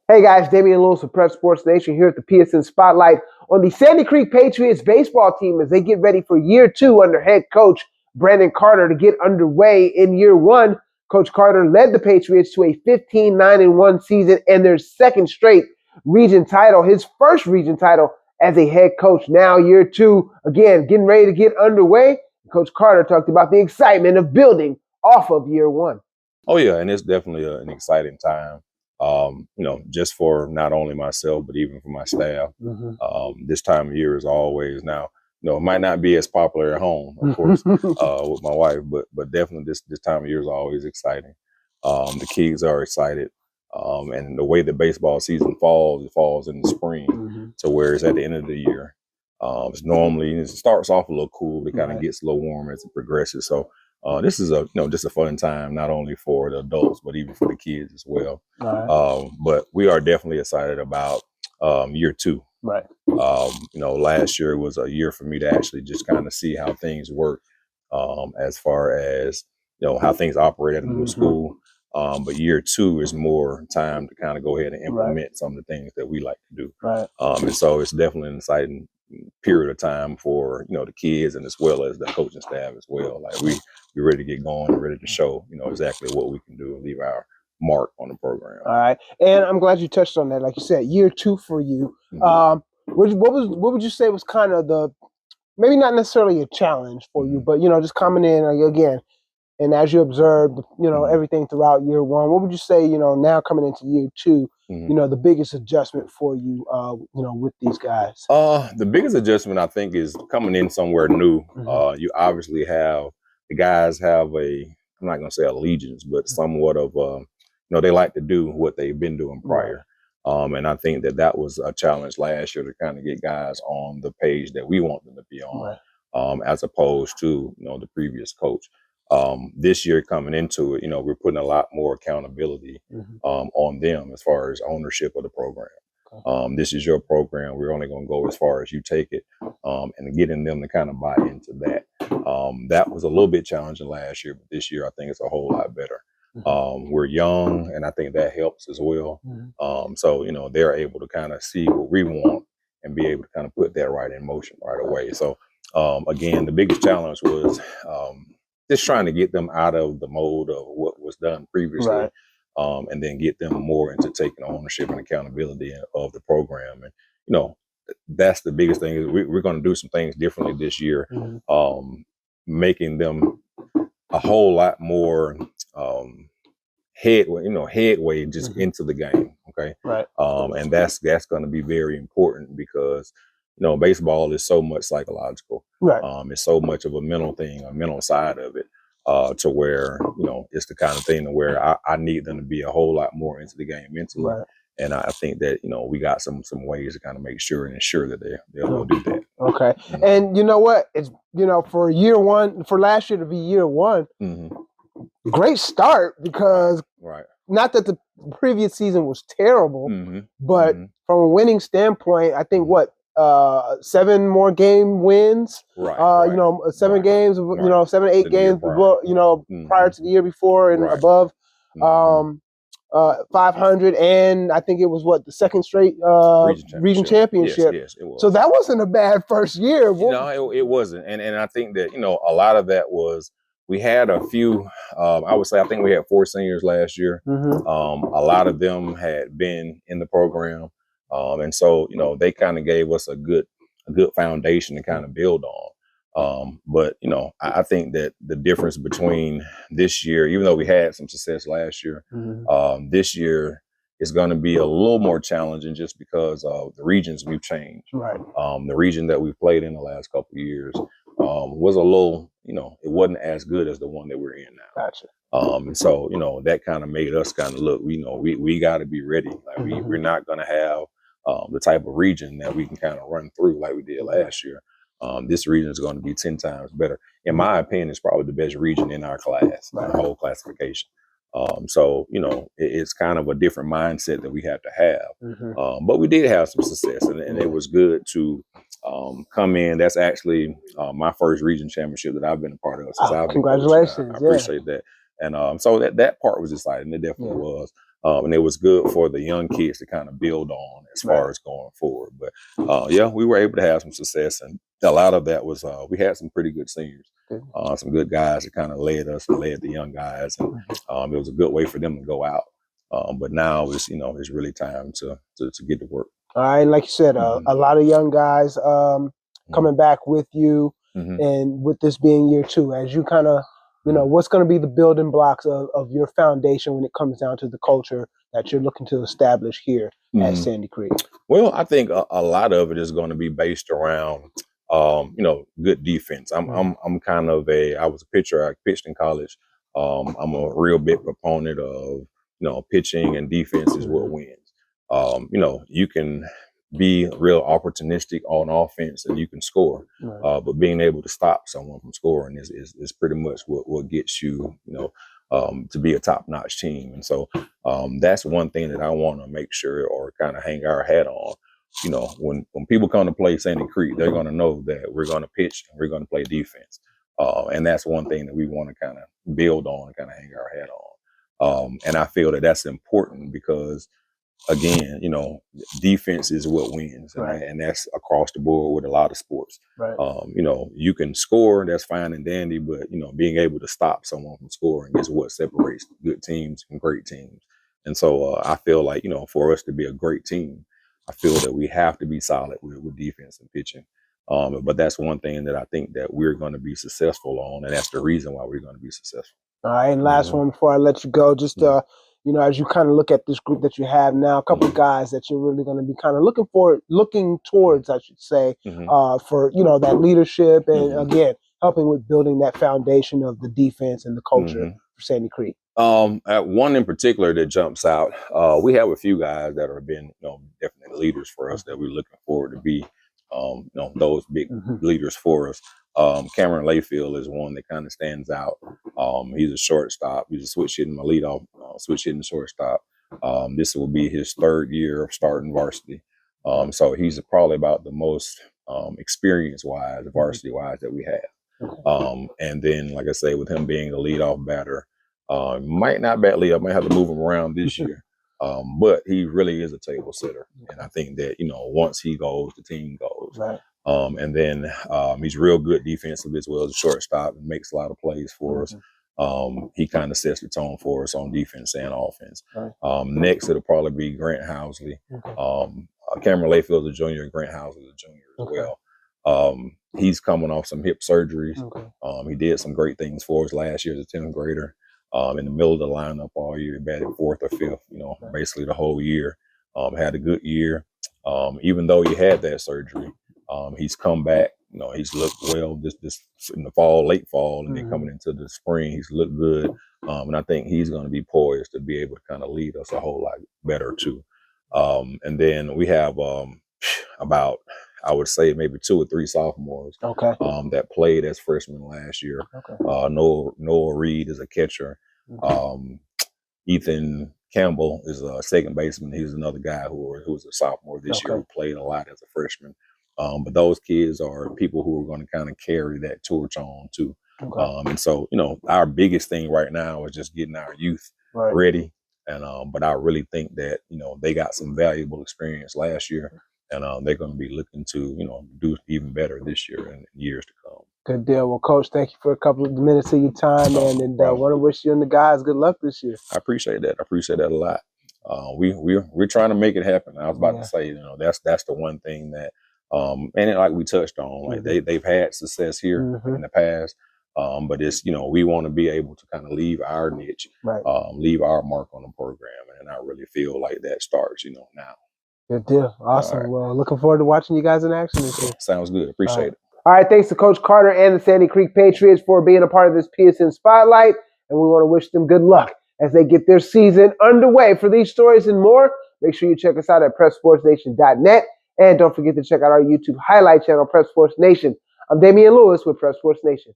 Hey guys, Damian Lewis of Prep Sports Nation here at the PSN Spotlight on the Sandy Creek Patriots baseball team as they get ready for year 2 under head coach Brandon Carter to get underway in year 1. Coach Carter led the Patriots to a 15-9-1 season and their second straight region title, his first region title as a head coach. Now year 2, again, getting ready to get underway. Coach Carter talked about the excitement of building off of year 1. Oh yeah, and it's definitely an exciting time. Just for not only myself, but even for my staff. This time of year is always now. It might not be as popular at home, of course, with my wife, but definitely this time of year is always exciting. The kids are excited, and the way the baseball season falls, it falls in the spring, to where it's at the end of the year. It starts off a little cool, it kind of gets a little warmer as it progresses. So this is just a fun time, not only for the adults, but even for the kids as well. But we are definitely excited about year 2. Right. Last year was a year for me to actually just kind of see how things work, as far as, how things operate at a new school. But year 2 is more time to kind of go ahead and implement some of the things that we like to do. And so it's definitely an exciting period of time for, the kids and as well as the coaching staff as well. Like we're ready to get going and ready to show, exactly what we can do and leave our mark on the program. All right. And I'm glad you touched on that. Like you said, year 2 for you. What would you say was kind of the, maybe not necessarily a challenge for you, but, just coming in again, and as you observed, everything throughout year 1, what would you say, now coming into year 2, the biggest adjustment for you, with these guys? The biggest adjustment, I think, is coming in somewhere new. You obviously the guys have I'm not going to say allegiance, but somewhat of, they like to do what they've been doing prior. And I think that was a challenge last year to kind of get guys on the page that we want them to be on, as opposed to, the previous coach. This year coming into it, we're putting a lot more accountability on them as far as ownership of the program. This is your program. We're only going to go as far as you take it, and getting them to kind of buy into that. That was a little bit challenging last year, but this year I think it's a whole lot better. We're young, and I think that helps as well. So, they're able to kind of see what we want and be able to kind of put that right in motion right away. So, again, the biggest challenge was just trying to get them out of the mode of what was done previously, and then get them more into taking ownership and accountability of the program. And, that's the biggest thing is we're going to do some things differently this year, making them a whole lot more headway just into the game. Okay. And that's going to be very important because, baseball is so much psychological. It's so much of a mental thing, a mental side of it, to where, it's the kind of thing where I need them to be a whole lot more into the game mentally. And I think that, we got some ways to kind of make sure and ensure that they'll go do that. Okay. And you know what? It's, for year 1, for last year to be year 1, great start because not that the previous season was terrible, but from a winning standpoint, I think 7 more game wins, 7 games, 7 8 games, prior to the year before and above, 500, and I think it was the second straight region championship. Yes, it was. So that wasn't a bad first year. No, it wasn't, and I think that a lot of that was we had a few. I think we had 4 seniors last year. A lot of them had been in the program, and so they kind of gave us a good foundation to kind of build on. But I think that the difference between this year, even though we had some success last year, this year is going to be a little more challenging just because of the regions we've changed. The region that we've played in the last couple of years was a little, it wasn't as good as the one that we're in now. And so, that kind of made us kind of look, we got to be ready. Like we're not going to have the type of region that we can kind of run through like we did last year. This region is going to be 10 times better. In my opinion, it's probably the best region in our class, in the whole classification. So, it's kind of a different mindset that we have to have. But we did have some success, and it was good to come in. That's actually my first region championship that I've been a part of since I've been. Congratulations. I appreciate that. And so that part was exciting. It definitely was. And it was good for the young kids to kind of build on as far as going forward. But yeah, we were able to have some success, and a lot of that was we had some pretty good seniors, some good guys that kind of led us and led the young guys, and it was a good way for them to go out. But now it's it's really time to get to work. All right, like you said, a lot of young guys coming back with you, and with this being year 2, as you kind of, what's going to be the building blocks of your foundation when it comes down to the culture that you're looking to establish here at Sandy Creek? Well, I think a lot of it is going to be based around, good defense. I'm kind of I was a pitcher. I pitched in college. I'm a real big proponent of, pitching and defense is what wins. You can be real opportunistic on offense and you can score, but being able to stop someone from scoring is pretty much what gets you, to be a top-notch team. And so that's one thing that I want to make sure or kind of hang our hat on. When people come to play Sandy Creek, they're going to know that we're going to pitch and we're going to play defense. And that's one thing that we want to kind of build on and kind of hang our hat on. And I feel that that's important because, again, defense is what wins, and that's across the board with a lot of sports. You can score, that's fine and dandy, but being able to stop someone from scoring is what separates good teams from great teams. And so I feel like for us to be a great team, I feel that we have to be solid with defense and pitching. But that's one thing that I think that we're going to be successful on, and that's the reason why we're going to be successful. All right, and last one before I let you go, just as you kind of look at this group that you have now, a couple of guys that you're really going to be kind of looking towards, I should say, for that leadership and again helping with building that foundation of the defense and the culture for Sandy Creek. One in particular that jumps out, we have a few guys that have been definitely leaders for us that we're looking forward to be those big leaders for us. Cameron Layfield is one that kind of stands out. He's a shortstop. He's a switch hitting leadoff, switch hitting shortstop. This will be his 3rd year of starting varsity. So he's probably about the most experience-wise, varsity-wise that we have. And then, like I say, with him being the leadoff batter, might not bat leadoff, might have to move him around this year. But he really is a table setter. And I think that, once he goes, the team goes. And then he's real good defensively as well as a shortstop and makes a lot of plays for us. He kind of sets the tone for us on defense and offense. Next, it'll probably be Grant Housley. Cameron Layfield is a junior and Grant Housley is a junior as well. He's coming off some hip surgeries. He did some great things for us last year as a 10th grader. In the middle of the lineup all year, he batted 4th or 5th, basically the whole year. Had a good year. Even though he had that surgery, he's come back. He's looked well this in the fall, late fall, and then coming into the spring, he's looked good. And I think he's going to be poised to be able to kind of lead us a whole lot better too. And then we have about, I would say, maybe 2 or 3 sophomores that played as freshmen last year. Noah Reed is a catcher. Ethan Campbell is a second baseman. He's another guy who was a sophomore this year who played a lot as a freshman. But those kids are people who are going to kind of carry that torch on too. And so, our biggest thing right now is just getting our youth ready. And but I really think that, they got some valuable experience last year. And they're going to be looking to, do even better this year and years to come. Good deal. Well, Coach, thank you for a couple of minutes of your time, man, and want to wish you and the guys good luck this year. I appreciate that. I appreciate that a lot. We're trying to make it happen. I was about to say, that's the one thing that, and like we touched on, like they've had success here in the past, but it's we want to be able to kind of leave our niche, leave our mark on the program, and I really feel like that starts, now. Good deal. Awesome. Right. Well, looking forward to watching you guys in action this year. Sounds good. Appreciate it. All right. Thanks to Coach Carter and the Sandy Creek Patriots for being a part of this PSN Spotlight. And we want to wish them good luck as they get their season underway. For these stories and more, make sure you check us out at PrepSportsNation.net. And don't forget to check out our YouTube highlight channel, Prep Sports Nation. I'm Damian Lewis with Prep Sports Nation.